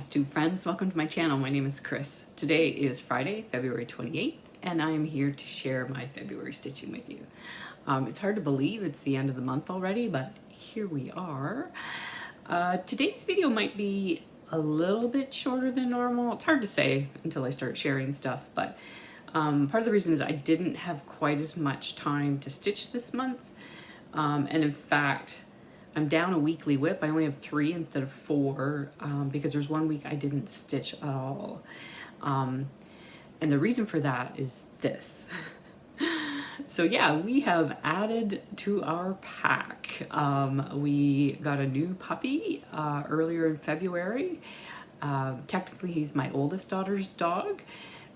Flosstube friends, welcome to my channel. My name is Chris. Today is Friday, February 28th, and I am here to share my February stitching with you. It's hard to believe it's the end of the month already, but here we are. Today's video might be a little bit shorter than normal. It's hard to say until I start sharing stuff, but part of the reason is I didn't have quite as much time to stitch this month, and in fact, I'm down a weekly WIP. I only have 3 instead of 4 because there's one week I didn't stitch at all. And the reason for that is this. So yeah, we have added to our pack. We got a new puppy earlier in February. Technically he's my oldest daughter's dog,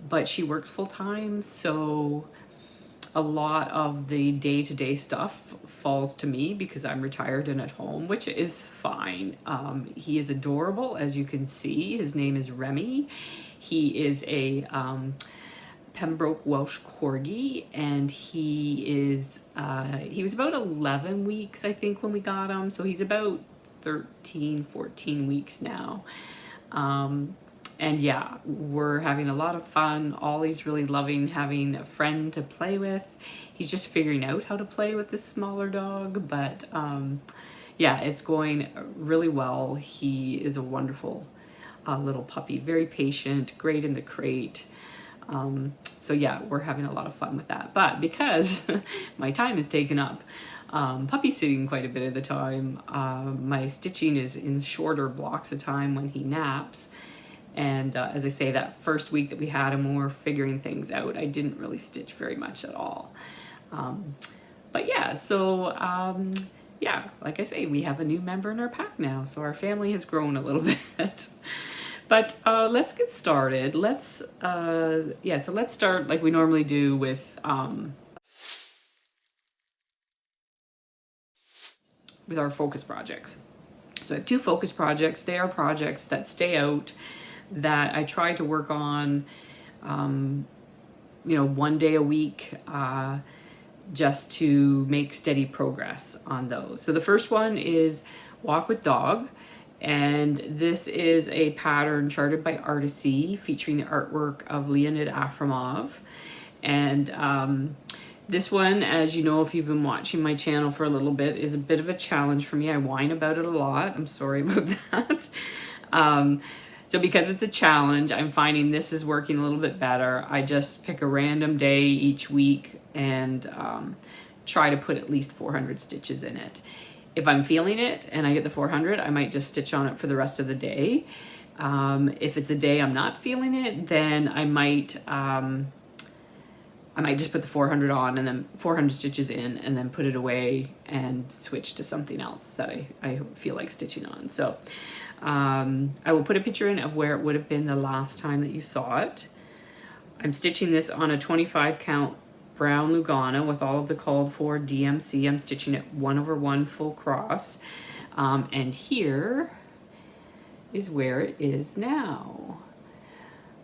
but she works full-time, so a lot of the day-to-day stuff falls to me because I'm retired and at home, which is fine. He is adorable, as you can see. His name is Remy. He is a Pembroke Welsh Corgi, and he was about 11 weeks, I think, when we got him. So he's about 13, 14 weeks now. And yeah, we're having a lot of fun. Ollie's really loving having a friend to play with. He's just figuring out how to play with this smaller dog, but yeah, it's going really well. He is a wonderful little puppy, very patient, great in the crate. So yeah, we're having a lot of fun with that. But because my time is taken up puppy sitting quite a bit of the time, my stitching is in shorter blocks of time when he naps. And as I say, that first week that we had him, we were figuring things out. I didn't really stitch very much at all. But yeah, so yeah, like I say, we have a new member in our pack now. So our family has grown a little bit. But let's get started. Let's start like we normally do with our focus projects. So I have 2 focus projects. They are projects that stay out, that I try to work on, you know, 1 day a week, just to make steady progress on those. So the first one is Walk with Dog, and this is a pattern charted by Artisy featuring the artwork of Leonid Afremov. And this one, as you know, if you've been watching my channel for a little bit, is a bit of a challenge for me. I whine about it a lot. I'm sorry about that. So because it's a challenge, I'm finding this is working a little bit better. I just pick a random day each week and try to put at least 400 stitches in it. If I'm feeling it and I get the 400, I might just stitch on it for the rest of the day. If it's a day I'm not feeling it, then I might just put the 400 on and then 400 stitches in and then put it away and switch to something else that I feel like stitching on. So I will put a picture in of where it would have been the last time that you saw it. I'm stitching this on a 25 count brown Lugana with all of the called for DMC. I'm stitching it 1/1 full cross. And here is where it is now.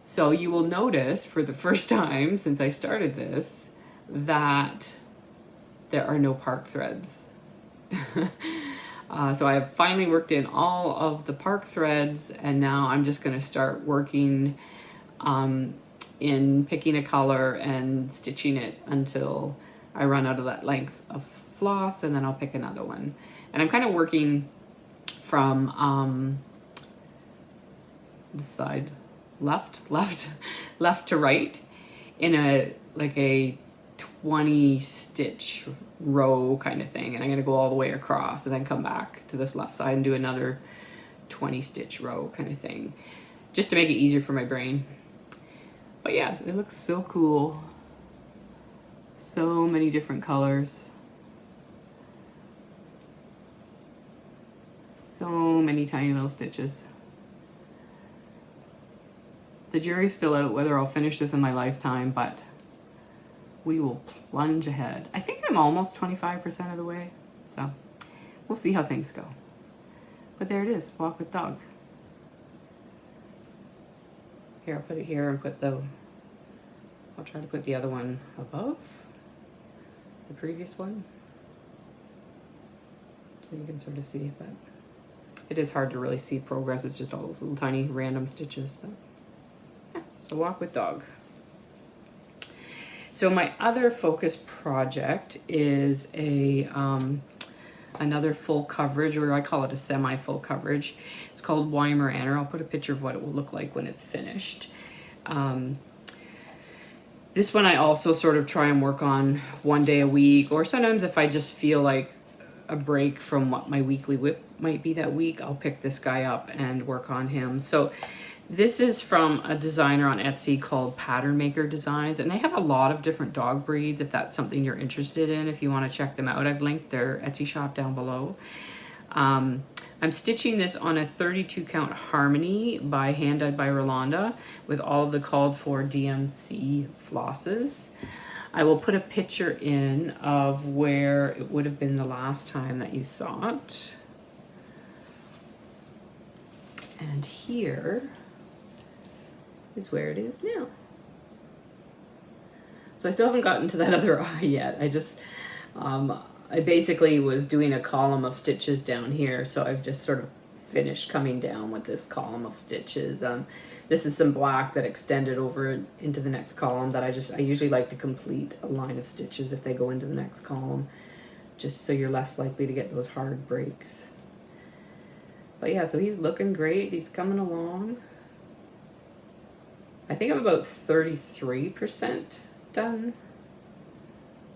So you will notice for the first time since I started this that there are no park threads. So I have finally worked in all of the park threads, and now I'm just going to start working in picking a color and stitching it until I run out of that length of floss, and then I'll pick another one. And I'm kind of working from this side, left to right in a 20 stitch row kind of thing, and I'm going to go all the way across and then come back to this left side and do another 20 stitch row kind of thing, just to make it easier for my brain. But yeah, it looks so cool. So many different colors. So many tiny little stitches. The jury's still out whether I'll finish this in my lifetime, but we will plunge ahead. I think I'm almost 25% of the way, so we'll see how things go. But there it is, Walk with Dog. Here, I'll put it here and I'll try to put the other one above the previous one, so you can sort of see it, but it is hard to really see progress. It's just all those little tiny random stitches. But, yeah, so walk with dog. So my other focus project is a another full coverage, or I call it a semi-full coverage. It's called Weimaraner. I'll put a picture of what it will look like when it's finished. This one I also sort of try and work on one day a week, or sometimes if I just feel like a break from what my weekly whip might be that week, I'll pick this guy up and work on him. So this is from a designer on Etsy called Pattern Maker Designs, and they have a lot of different dog breeds if that's something you're interested in, if you want to check them out. I've linked their Etsy shop down below. I'm stitching this on a 32 count Harmony by hand dyed by Rolanda with all of the called for DMC flosses. I will put a picture in of where it would have been the last time that you saw it. And here is where it is now. So I still haven't gotten to that other eye yet. I just, I basically was doing a column of stitches down here, so I've just sort of finished coming down with this column of stitches. This is some black that extended over into the next column that I usually like to complete a line of stitches if they go into the next column, just so you're less likely to get those hard breaks. But yeah, so he's looking great. He's coming along. I think I'm about 33% done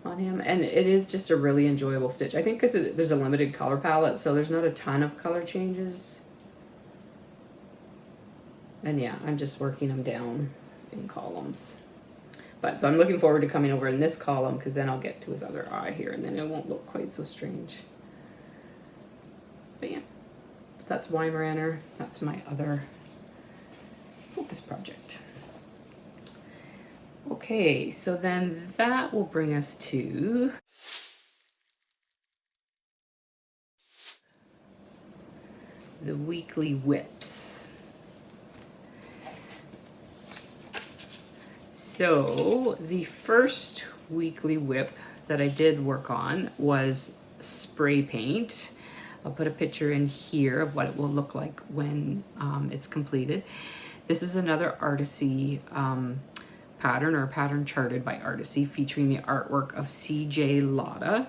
on him, and it is just a really enjoyable stitch. I think because there's a limited color palette, so there's not a ton of color changes. And yeah, I'm just working them down in columns. But so I'm looking forward to coming over in this column, because then I'll get to his other eye here, and then it won't look quite so strange. But yeah, so that's Weimaraner. That's my other focus project. Okay, so then that will bring us to the weekly whips. So the first weekly whip that I did work on was spray paint. I'll put a picture in here of what it will look like when it's completed. This is another Artisy pattern, or a pattern charted by Artisy, featuring the artwork of CJ Lotta.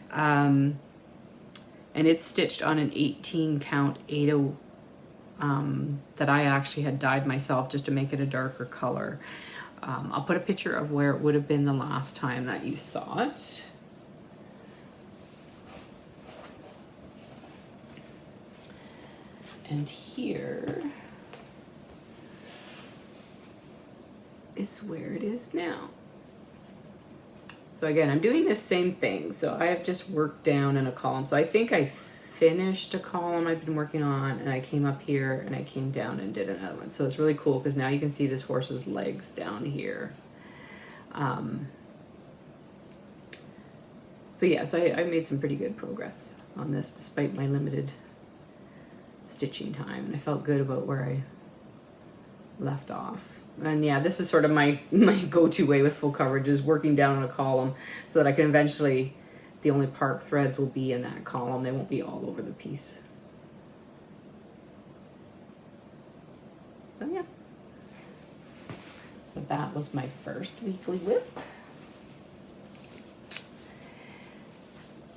And it's stitched on an 18 count Ada that I actually had dyed myself just to make it a darker color. I'll put a picture of where it would have been the last time that you saw it. And here is where it is now. So again, I'm doing the same thing. So I have just worked down in a column. So I think I finished a column I've been working on, and I came up here and I came down and did another one. So it's really cool because now you can see this horse's legs down here. So yes, I made some pretty good progress on this despite my limited stitching time, and I felt good about where I left off. And yeah, this is sort of my go-to way with full coverage, is working down on a column so that I can eventually, the only part threads will be in that column. They won't be all over the piece. So yeah. So that was my first weekly whip.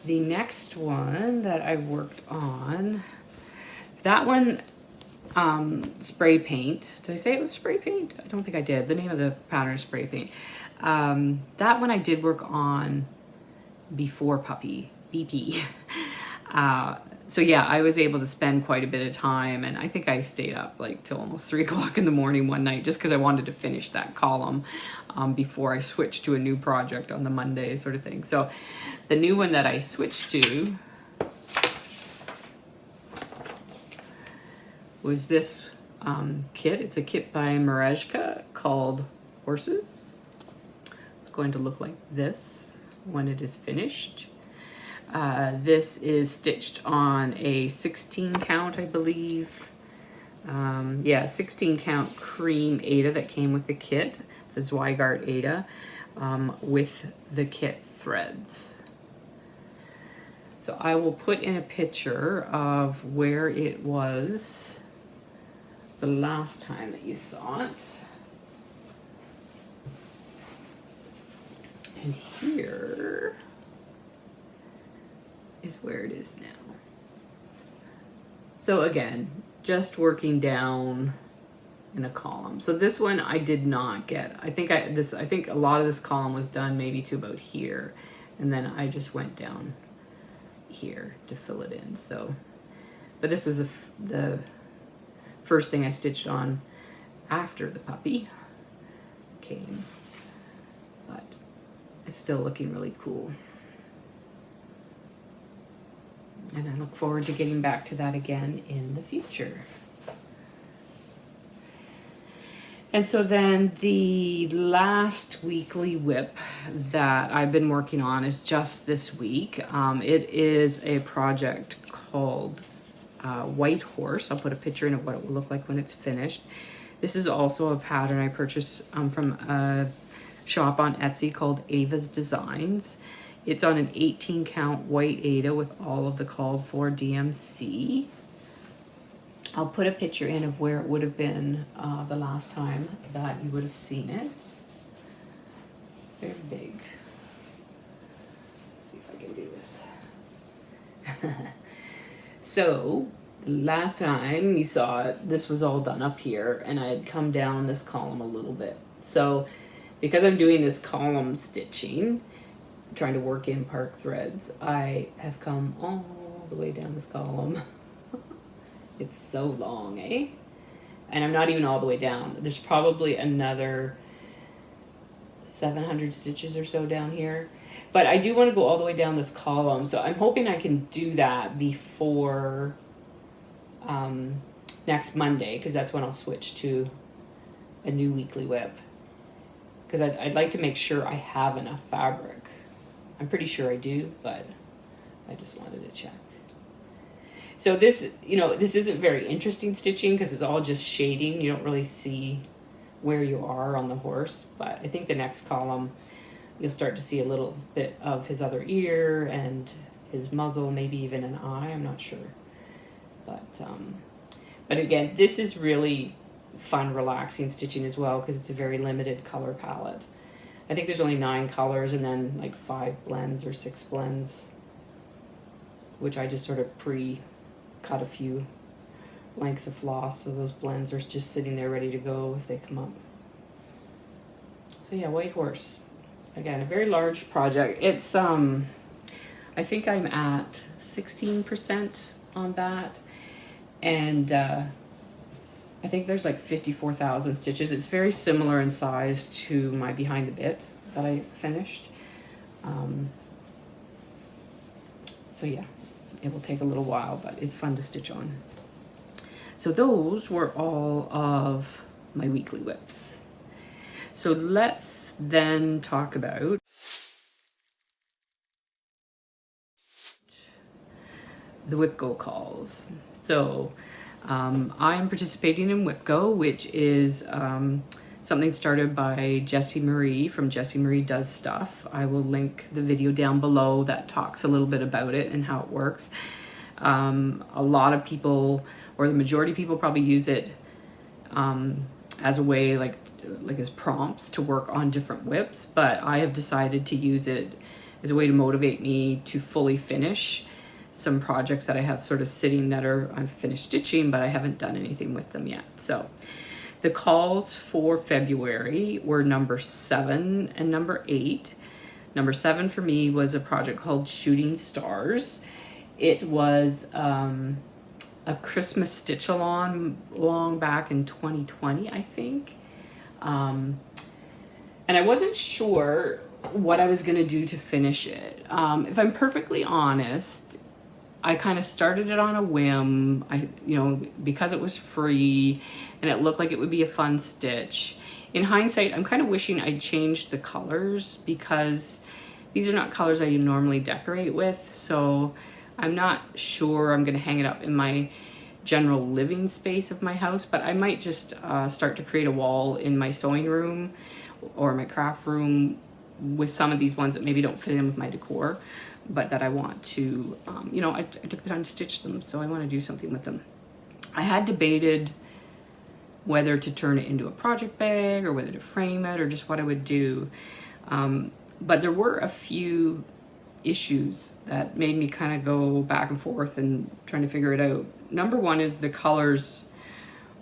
The next one that I worked on, that one, spray paint. Did I say it was spray paint? I don't think I did. The name of the pattern is spray paint. That one I did work on before puppy, BP. So yeah, I was able to spend quite a bit of time, and I think I stayed up like till almost 3 o'clock in the morning one night just because I wanted to finish that column before I switched to a new project on the Monday sort of thing. So the new one that I switched to was this kit. It's a kit by Marejka called Horses. It's going to look like this when it is finished. This is stitched on a 16 count, I believe. Yeah, 16 count cream Ada that came with the kit. It says Zweigart Ada with the kit threads. So I will put in a picture of where it was the last time that you saw it. And here is where it is now. So again, just working down in a column. So this one I did not get. I think a lot of this column was done maybe to about here, and then I just went down here to fill it in. So, but this was the first thing I stitched on after the puppy came, but it's still looking really cool. And I look forward to getting back to that again in the future. And so then the last weekly WIP that I've been working on is just this week. It is a project called White Horse. I'll put a picture in of what it will look like when it's finished. This is also a pattern I purchased from a shop on Etsy called Ava's Designs. It's on an 18 count white Aida with all of the called for DMC. I'll put a picture in of where it would have been the last time that you would have seen it. Very big. Let's see if I can do this. So, the last time you saw it, this was all done up here, and I had come down this column a little bit. So, because I'm doing this column stitching, trying to work in park threads, I have come all the way down this column. It's so long, eh? And I'm not even all the way down. There's probably another 700 stitches or so down here. But I do want to go all the way down this column, so I'm hoping I can do that before next Monday, because that's when I'll switch to a new weekly WIP. Because I'd like to make sure I have enough fabric. I'm pretty sure I do, but I just wanted to check. So this, this isn't very interesting stitching because it's all just shading. You don't really see where you are on the horse, but I think the next column you'll start to see a little bit of his other ear and his muzzle, maybe even an eye, I'm not sure. But again, this is really fun, relaxing stitching as well because it's a very limited color palette. I think there's only 9 colors and then like 5 blends or 6 blends, which I just sort of cut a few lengths of floss, so those blends are just sitting there ready to go if they come up. So yeah, White Horse. Again, a very large project. It's I think I'm at 16% on that, and I think there's like 54,000 stitches. It's very similar in size to my Behind the Bit that I finished. So yeah, it will take a little while, but it's fun to stitch on. So those were all of my weekly WIPs. So let's then talk about the WIPGO calls. So I'm participating in WIPGO, which is something started by Jessie Marie from Jessie Marie Does Stuff. I will link the video down below that talks a little bit about it and how it works. A lot of people, or the majority of people, probably use it as a way, like as prompts to work on different WIPs, but I have decided to use it as a way to motivate me to fully finish some projects that I have sort of sitting that I'm finished stitching, but I haven't done anything with them yet. So the calls for February were number 7 and number 8. Number 7 for me was a project called Shooting Stars. It was a Christmas stitch along long back in 2020, I think. And I wasn't sure what I was going to do to finish it. If I'm perfectly honest, I kind of started it on a whim. Because it was free and it looked like it would be a fun stitch. In hindsight, I'm kind of wishing I'd changed the colors because these are not colors I normally decorate with. So I'm not sure I'm going to hang it up in my general living space of my house, but I might just start to create a wall in my sewing room or my craft room with some of these ones that maybe don't fit in with my decor. but that I want to, you know, I took the time to stitch them, so I want to do something with them. I had debated whether to turn it into a project bag or whether to frame it or just what I would do. But there were a few issues that made me kind of go back and forth and trying to figure it out. Number one is the colors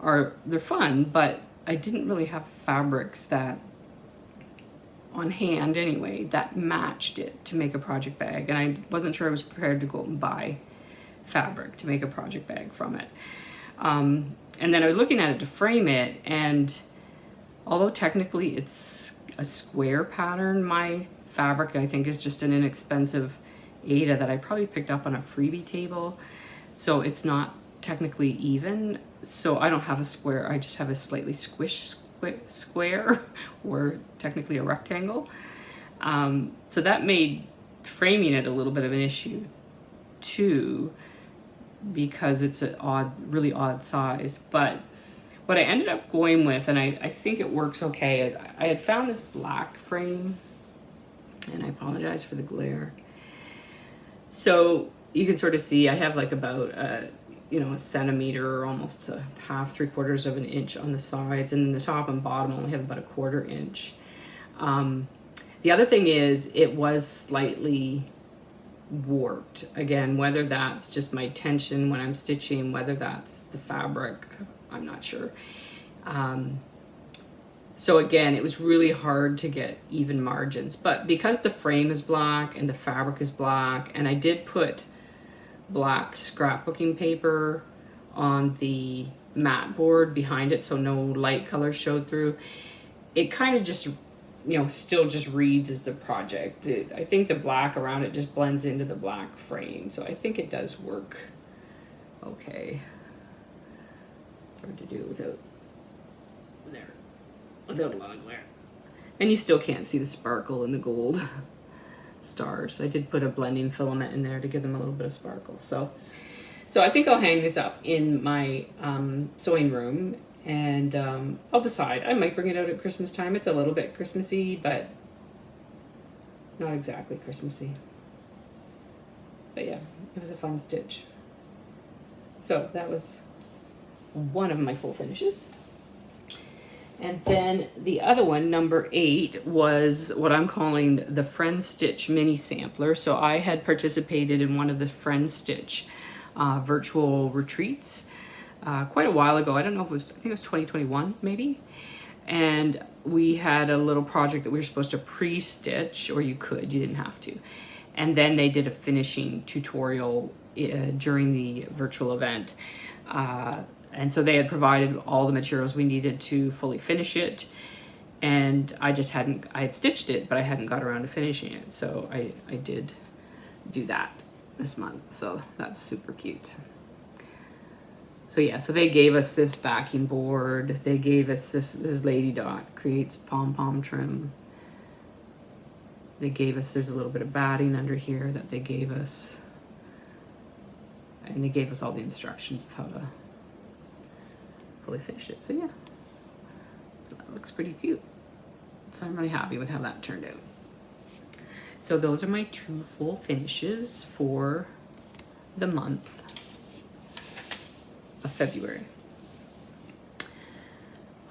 they're fun, but I didn't really have fabrics that, on hand anyway, that matched it to make a project bag, and I wasn't sure I was prepared to go out and buy fabric to make a project bag from it. And then I was looking at it to frame it, and although technically it's a square pattern, my fabric I think is just an inexpensive Aida that I probably picked up on a freebie table, so it's not technically even. So I don't have a square, I just have a slightly squished square or technically a rectangle. So that made framing it a little bit of an issue too, because it's an really odd size. But what I ended up going with, and I think it works okay, is I had found this black frame, and I apologize for the glare. So you can sort of see I have like about a centimeter or almost a half, 3/4 of an inch on the sides, and the top and bottom only have about a 1/4 inch. The other thing is it was slightly warped. Again, whether that's just my tension when I'm stitching, whether that's the fabric, I'm not sure. So again, it was really hard to get even margins, but because the frame is black and the fabric is black, and I did put black scrapbooking paper on the mat board behind it so no light color showed through, it kind of just, still just reads as the project. I think the black around it just blends into the black frame, so I think it does work okay. It's hard to do without a lot of glare. And you still can't see the sparkle in the gold stars. I did put a blending filament in there to give them a little bit of sparkle. So I think I'll hang this up in my sewing room, and I'll decide. I might bring it out at Christmas time. It's a little bit Christmassy, but not exactly Christmassy. But yeah, it was a fun stitch. So that was one of my full finishes. And then the other one, number 8, was what I'm calling the Friend Stitch mini sampler. So I had participated in one of the Friend Stitch virtual retreats quite a while ago. I don't know if it was, I think it was 2021 maybe. And we had a little project that we were supposed to pre-stitch, or you didn't have to. And then they did a finishing tutorial during the virtual event. And so they had provided all the materials we needed to fully finish it. And I had stitched it, but I hadn't got around to finishing it. So I did do that this month. So that's super cute. So yeah, so they gave us this backing board. They gave us this is Lady Dot Creates pom-pom trim. They gave us, there's a little bit of batting under here that they gave us. And they gave us all the instructions of how to fully finish it. So yeah, so that looks pretty cute. So I'm really happy with how that turned out. So those are my 2 full finishes for the month of February.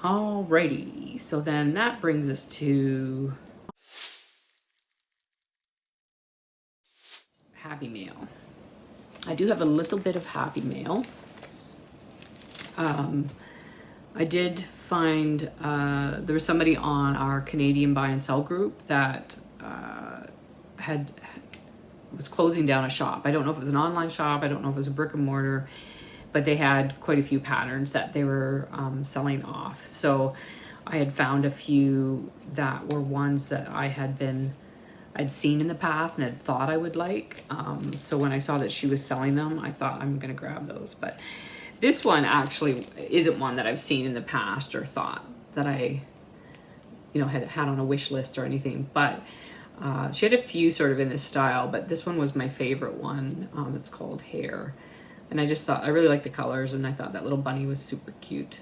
Alrighty, so then that brings us to Happy Mail. I do have a little bit of Happy Mail. I did find there was somebody on our Canadian buy and sell group that was closing down a shop. I don't know if it was an online shop, I don't know if it was a brick and mortar, but they had quite a few patterns that they were selling off. So I had found a few that were ones that I'd seen in the past and had thought I would like. So when I saw that she was selling them, I thought I'm gonna grab those. But this one actually isn't one that I've seen in the past or thought that I, had on a wish list or anything. But she had a few sort of in this style, but this one was my favorite one. It's called Hair. And I just thought, I really liked the colors, and I thought that little bunny was super cute.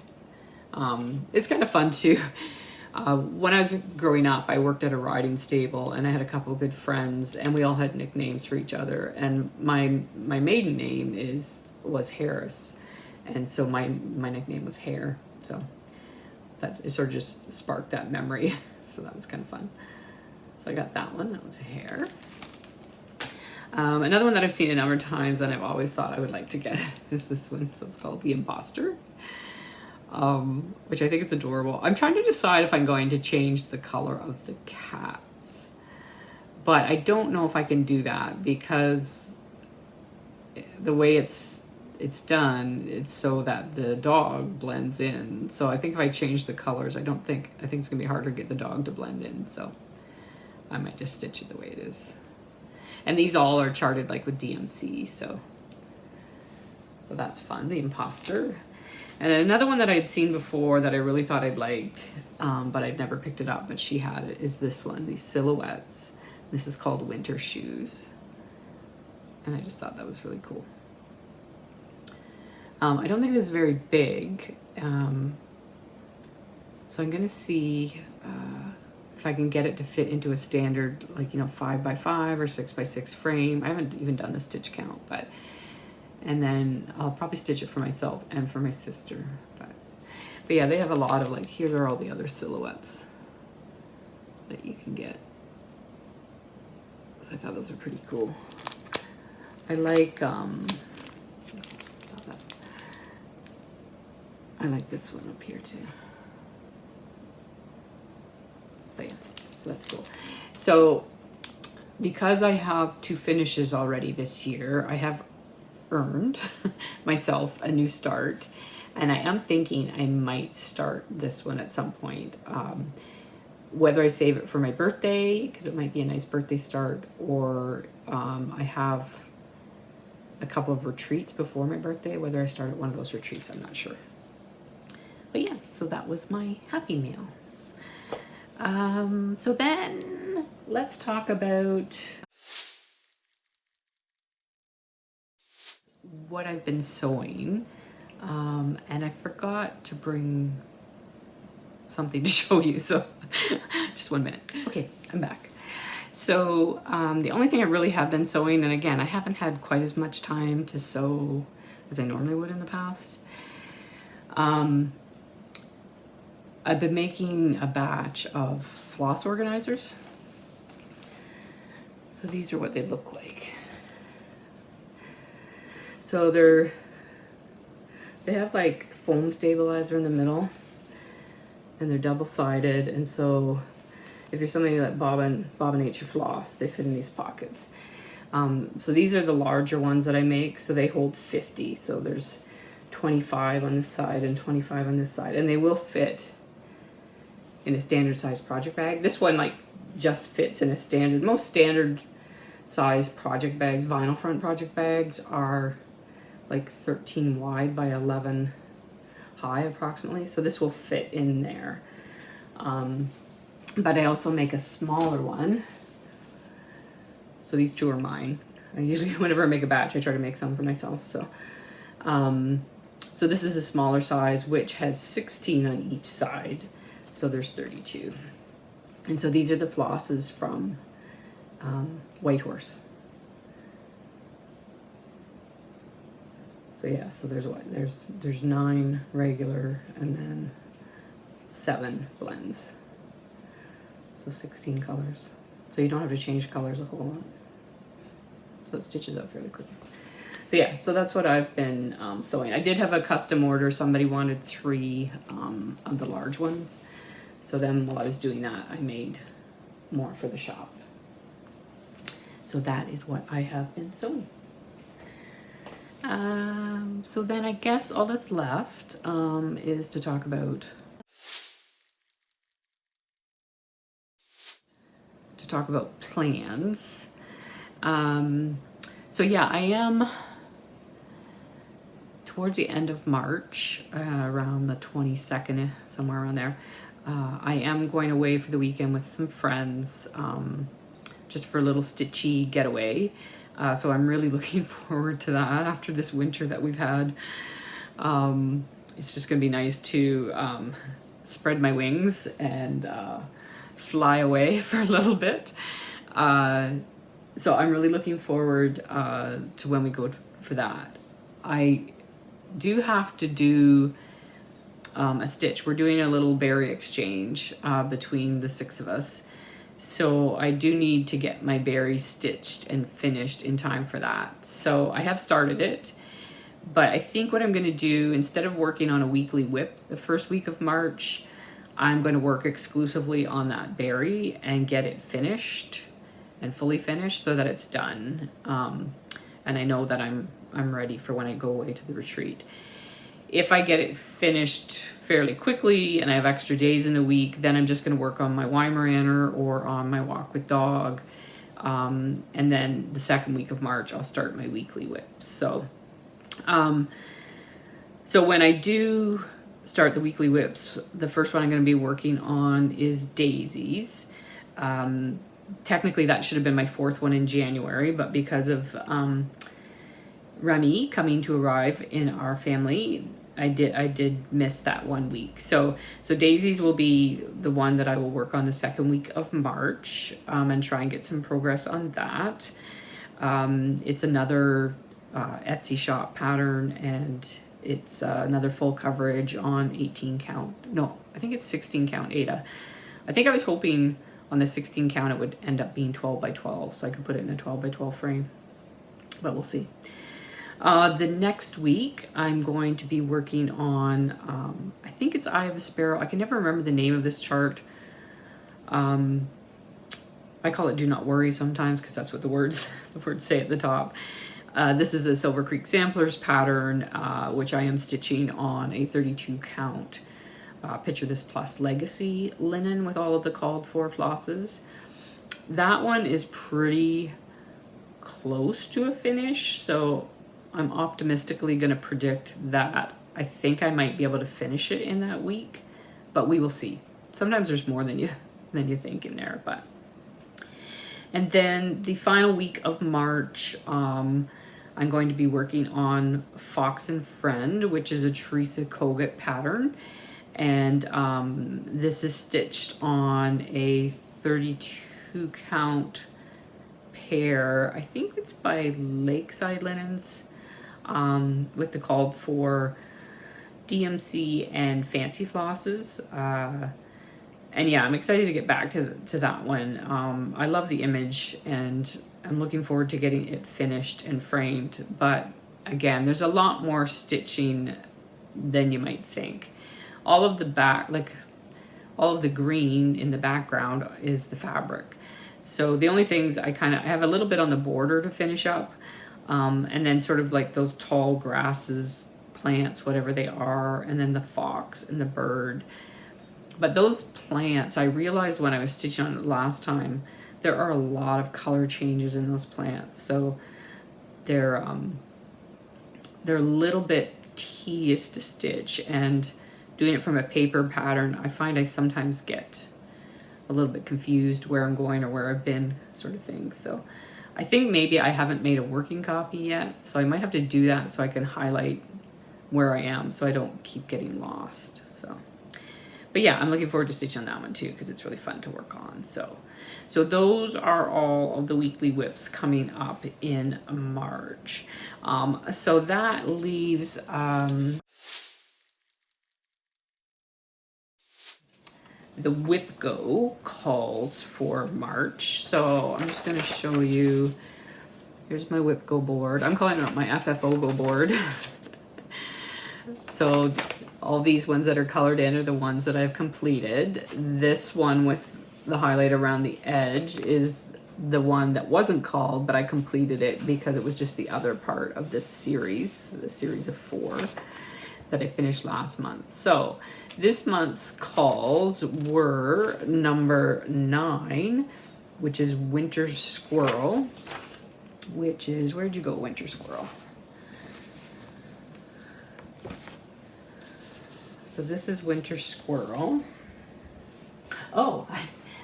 It's kind of fun too. When I was growing up, I worked at a riding stable, and I had a couple of good friends, and we all had nicknames for each other. And my maiden name was Harris, and so my nickname was Hare. So that it sort of just sparked that memory. So that was kind of fun. So I got that one. That was Hare. Another one that I've seen a number of times, and I've always thought I would like to get is this one. So it's called the Imposter. Which I think it's adorable. I'm trying to decide if I'm going to change the color of the cats, but I don't know if I can do that because the way it's done, it's so that the dog blends in. So I think if I change the colors, I think it's gonna be harder to get the dog to blend in. So I might just stitch it the way it is. And these all are charted like with DMC, so that's fun. The Imposter. And another one that I had seen before that I really thought I'd like, but I'd never picked it up, but she had it, is this one, these silhouettes. This is called Winter Shoes. And I just thought that was really cool. I don't think this is very big. So I'm gonna see if I can get it to fit into a standard, like, 5x5 or 6x6 frame. I haven't even done the stitch count, but and then I'll probably stitch it for myself and for my sister. But yeah, they have a lot of, like, here are all the other silhouettes that you can get. So I thought those were pretty cool. I like I like this one up here too. But yeah, so that's cool. So because I have 2 finishes already this year, I have earned myself a new start, and I am thinking I might start this one at some point, whether I save it for my birthday because it might be a nice birthday start, or I have a couple of retreats before my birthday. Whether I start at one of those retreats, I'm not sure. But yeah, so that was my happy meal. So then let's talk about what I've been sewing, and I forgot to bring something to show you, so just 1 minute. Okay, I'm back. So the only thing I really have been sewing, and again, I haven't had quite as much time to sew as I normally would in the past. I've been making a batch of floss organizers. So these are what they look like. So they have like foam stabilizer in the middle, and they're double-sided, and so if you're somebody that bobbinates your floss, they fit in these pockets. So these are the larger ones that I make, so they hold 50. So there's 25 on this side and 25 on this side, and they will fit in a standard size project bag. This one like just fits in a standard, most standard size project bags, vinyl front project bags are like 13 wide by 11 high approximately. So this will fit in there. But I also make a smaller one. So these 2 are mine. I usually, whenever I make a batch, I try to make some for myself. So, so this is a smaller size, which has 16 on each side. So there's 32. And so these are the flosses from White Horse. So yeah, so there's 9 regular and then 7 blends. So 16 colors. So you don't have to change colors a whole lot. So it stitches up fairly quickly. So yeah, so that's what I've been sewing. I did have a custom order. Somebody wanted 3 of the large ones. So then while I was doing that, I made more for the shop. So that is what I have been sewing. So then I guess all that's left is to talk about plans. So yeah, I am towards the end of March, around the 22nd, somewhere around there. I am going away for the weekend with some friends, just for a little stitchy getaway. So I'm really looking forward to that after this winter that we've had. It's just gonna be nice to spread my wings and fly away for a little bit. So I'm really looking forward to when we go for that. I do have to do a stitch. We're doing a little berry exchange between the 6 of us. So I do need to get my berries stitched and finished in time for that. So I have started it, but I think what I'm going to do, instead of working on a weekly WIP the first week of March, I'm going to work exclusively on that berry and get it finished and fully finished so that it's done. And I know that I'm ready for when I go away to the retreat. If I get it finished fairly quickly and I have extra days in the week, then I'm just going to work on my Weimaraner or on my walk with dog. And then the second week of March, I'll start my weekly WIPs. So when I do start the weekly WIPs, the first one I'm going to be working on is daisies. Technically, that should have been my 4th one in January, but because of Remy coming to arrive in our family, I did miss that 1 week. So daisies will be the one that I will work on the second week of March, and try and get some progress on that. It's another Etsy shop pattern, and it's another full coverage on 18 count. No, I think it's 16 count Ada. I think I was hoping on the 16 count it would end up being 12 by 12, so I could put it in a 12 by 12 frame, but we'll see. The next week, I'm going to be working on, I think it's Eye of the Sparrow. I can never remember the name of this chart. I call it Do Not Worry sometimes because that's what the words say at the top. This is a Silver Creek Samplers pattern, which I am stitching on a 32 count Picture This Plus Legacy linen with all of the called for flosses. That one is pretty close to a finish, so I'm optimistically going to predict that I think I might be able to finish it in that week, but we will see. Sometimes there's more than you think in there, but. And then the final week of March, I'm going to be working on Fox and Friend, which is a Teresa Kogut pattern, and this is stitched on a 32 count pair. I think it's by Lakeside Linens. With the called for DMC and fancy flosses. And yeah, I'm excited to get back to that one. I love the image and I'm looking forward to getting it finished and framed. But again, there's a lot more stitching than you might think. All of the green in the background is the fabric. So the only things I have a little bit on the border to finish up. And then sort of like those tall grasses, plants, whatever they are, and then the fox and the bird. But those plants, I realized when I was stitching on it last time, there are a lot of color changes in those plants. So they're a little bit tedious to stitch, and doing it from a paper pattern, I find I sometimes get a little bit confused where I'm going or where I've been, sort of thing. So I think maybe I haven't made a working copy yet, so I might have to do that so I can highlight where I am so I don't keep getting lost. So, but yeah, I'm looking forward to stitching on that one too because it's really fun to work on. So those are all of the weekly WIPs coming up in March. So that leaves the WIPGO calls for March. So I'm just going to show you. Here's my WIPGO board. I'm calling it my FFOGO board. So all these ones that are colored in are the ones that I've completed. This one with the highlight around the edge is the one that wasn't called, but I completed it because it was just the other part of this series, the series of 4 that I finished last month. So this month's calls were number 9, which is Winter Squirrel, which is, where'd you go, Winter Squirrel? So this is Winter Squirrel. Oh,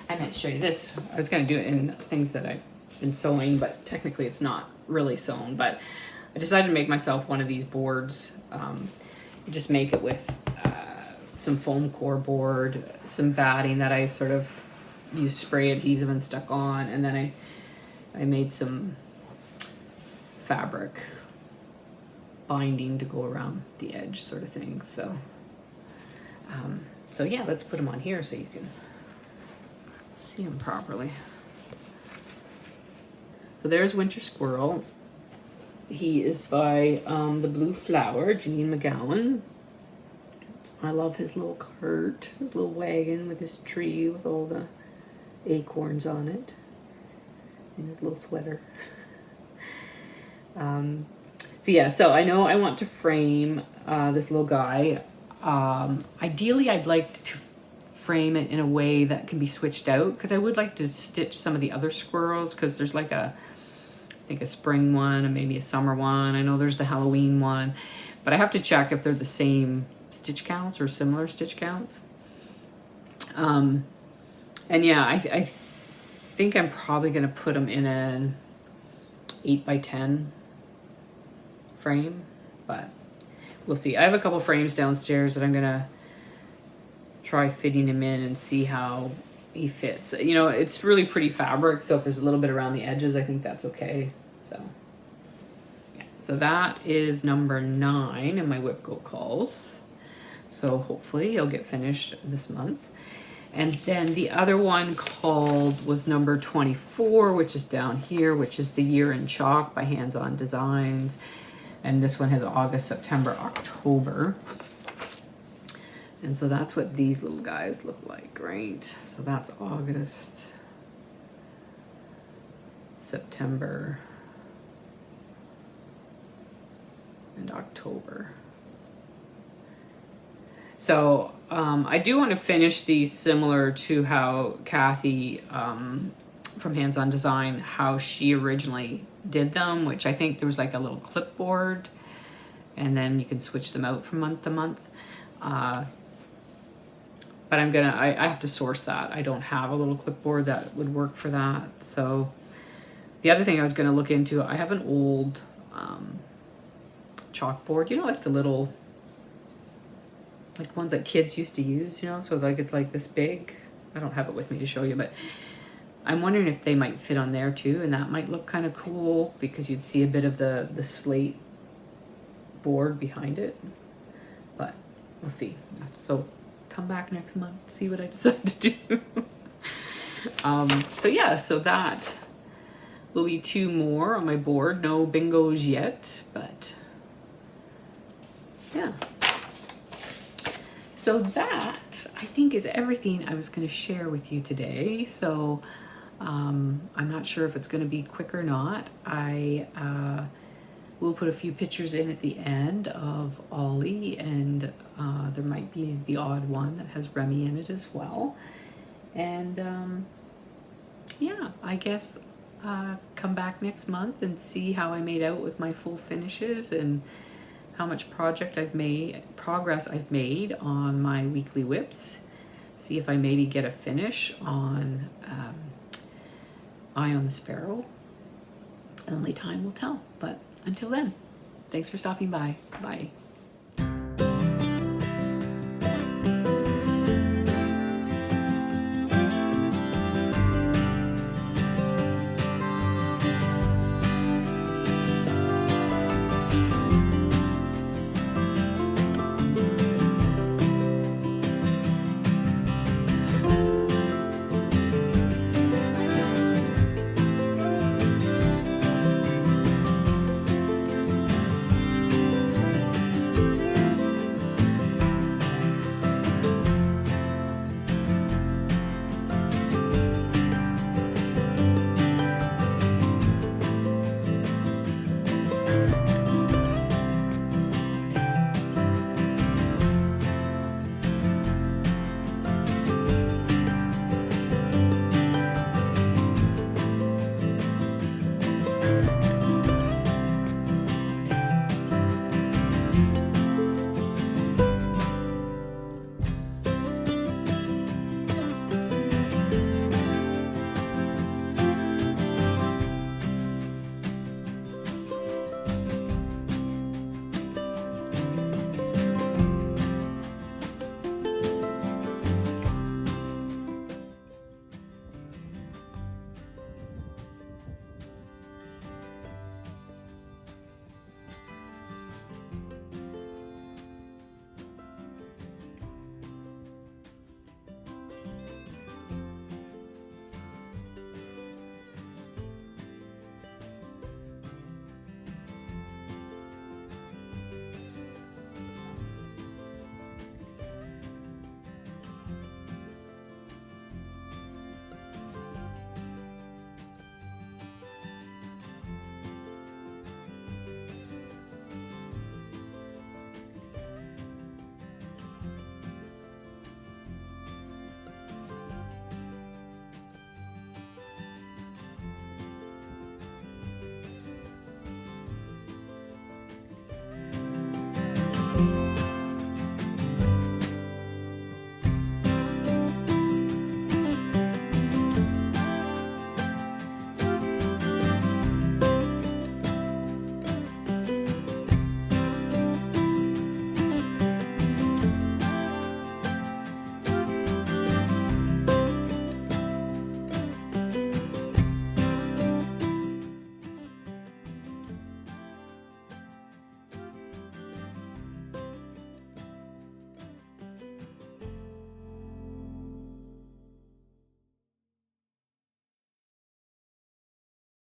I meant to show you this. I was going to do it in things that I've been sewing, but technically it's not really sewn. But I decided to make myself one of these boards. You just make it with some foam core board, some batting that I sort of used spray adhesive and stuck on, and then I made some fabric binding to go around the edge sort of thing. So so yeah, let's put them on here so you can see them properly. So there's Winter Squirrel. He is by the Blue Flower, Janine McGowan. I love his little cart, his little wagon with his tree with all the acorns on it, and his little sweater. So yeah, so I know I want to frame this little guy. Ideally, I'd like to frame it in a way that can be switched out, because I would like to stitch some of the other squirrels, because there's like I think a spring one and maybe a summer one. I know there's the Halloween one, but I have to check if they're the same stitch counts or similar stitch counts. And yeah, I think I'm probably going to put them in an 8x10 frame, but we'll see. I have a couple frames downstairs that I'm going to try fitting him in and see how he fits. You know, it's really pretty fabric, so if there's a little bit around the edges, I think that's okay. So yeah, so that is number 9 in my WIPGO calls. So hopefully it'll get finished this month. And then the other one called was number 24, which is down here, which is the Year in Chalk by Hands On Designs. And this one has August, September, October. And so that's what these little guys look like, right? So that's August, September, and October. So I do want to finish these similar to how Kathy from Hands On Design, how she originally did them, which I think there was like a little clipboard, and then you can switch them out from month to month. But I have to source that. I don't have a little clipboard that would work for that. So the other thing I was gonna look into, I have an old chalkboard, you know, like the little, like ones that kids used to use, you know, so like it's like this big. I don't have it with me to show you, but I'm wondering if they might fit on there too, and that might look kind of cool because you'd see a bit of the slate board behind it. But we'll see. So come back next month, see what I decide to do. So yeah, so that will be 2 more on my board. No bingos yet, but yeah. So that, I think, is everything I was going to share with you today. So I'm not sure if it's going to be quick or not. I will put a few pictures in at the end of Ollie, and there might be the odd one that has Remy in it as well. And yeah, I guess come back next month and see how I made out with my full finishes and how much progress I've made on my weekly whips. See if I maybe get a finish on Eye on the Sparrow. Only time will tell. But until then, thanks for stopping by. Bye.